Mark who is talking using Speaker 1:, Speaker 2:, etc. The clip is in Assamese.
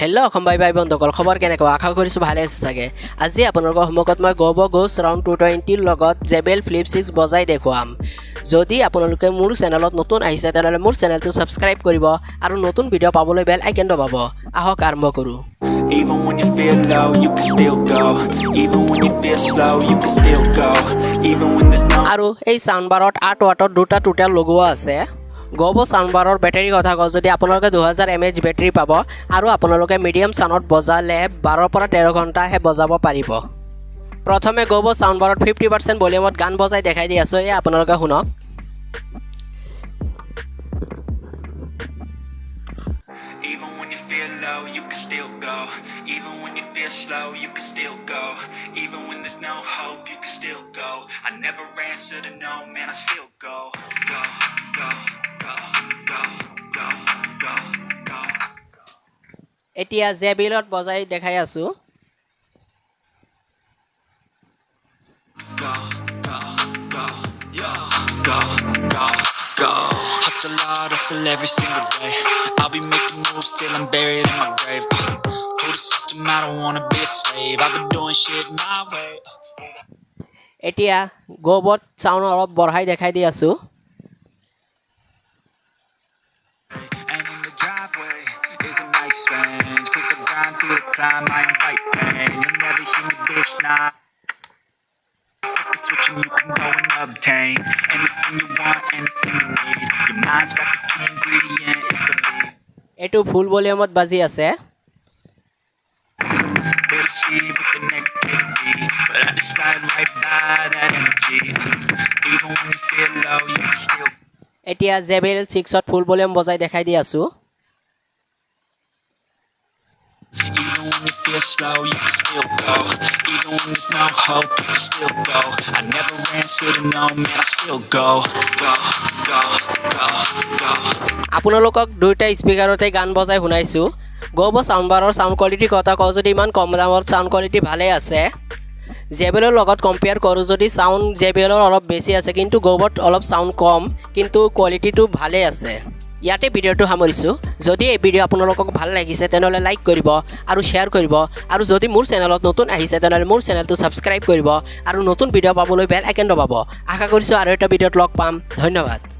Speaker 1: হেল্ল' অসমবাই বাই বন্ধুসকল খবৰ কেনেকুৱা আশা কৰিছোঁ ভালে আছে চাগে আজি আপোনালোকৰ সন্মুখত মই GoVo Go Surround 220 লগত JBL Flip6 বজাই দেখুৱাম যদি আপোনালোকে মোৰ চেনেলত নতুন আহিছে তেতিয়াহ'লে মোৰ চেনেলটো সাবস্ক্ৰাইব কৰিব আৰু নতুন ভিডিঅ' পাবলৈ বেল আইকন দবাব আহক আৰম্ভ কৰোঁ
Speaker 2: Even when you feel low you can still go even when you feel slow you can still go even when there's no
Speaker 1: আৰু এই সাউন্ড বাৰত 8 ওয়াটৰ দুটা টোটাল লগোৱা আছে GoVo সাউন্ডবাৰৰ বেটাৰী কথা কওঁ যদি আপোনালোকে 2000 mAh বেটাৰী পাব আৰু আপোনালোকে মিডিয়াম সাউন্ডত বজালে 12 পৰা 13 ঘণ্টা হে বজাব পাৰিব প্ৰথমে GoVo সাউন্ডবাৰত 50% ভলিউমত গান বজাই দেখাই দি আছো এই আপোনালোকে শুনক
Speaker 2: Even when you feel low you can still go even when you feel slow you can still go even when there's no hope you can still go I never answer to no man I still go go go go go go go go
Speaker 1: এতিয়া JBLত বজাই দেখাই আছো
Speaker 2: go go go yo go go go hustle hard hustle every single day I'll be making moves till I'm buried in my grave to the system I don't wanna be a slave I've been doing shit my way
Speaker 1: এতিয়া GoVoত সাউন্ড অলপ বঢ়াই দেখাই দি আছো
Speaker 2: and in the driveway is a nice range cause I grind through the climb I invite pain you'll never hear me bitch nah the switch and you can go and obtain anything you want anything you need your mind's got the key ingredient is belief
Speaker 1: এটো ফুল ভলিউমত বাজি আছে
Speaker 2: They see with the negativity but I just slide right by that energy even when you feel low you can still
Speaker 1: এতিয়া JBL 6ত ফুল ভলিউম বজাই দেখাই দি আছো
Speaker 2: even when you feel slow you can still go even when there's no hope you can still go I never answer to no man I still go go go go go
Speaker 1: আপোনালোকক দুইটা স্পিকাৰতে গান বজাই শুনাইছো GoVo সাউন্ডবাৰৰ সাউন্ড কোৱালিটি কথা কওঁ যদি ইমান কম দামৰ সাউন্ড কোৱালিটি ভালে আছে JBLৰ লগত কম্পেয়াৰ কৰো যদি সাউন্ড JBLৰ অলপ বেছি আছে কিন্তু GoVoত অলপ সাউন্ড কম কিন্তু কোৱালিটিটো ভালে আছে ইয়াতে ভিডিঅটো সামৰিছো যদি এই ভিডিঅ আপোনালোকক ভাল লাগিছে তেনলে লাইক কৰিব আৰু শেয়াৰ কৰিব আৰু যদি মোৰ চেনেলত নতুন আহিছে তেনলে মোৰ চেনেলটো সাবস্ক্ৰাইব কৰিব আৰু নতুন ভিডিঅ পাবলৈ বেল আইকন দবাব আশা কৰিছো আৰু এটা ভিডিঅত লগ পাম ধন্যবাদ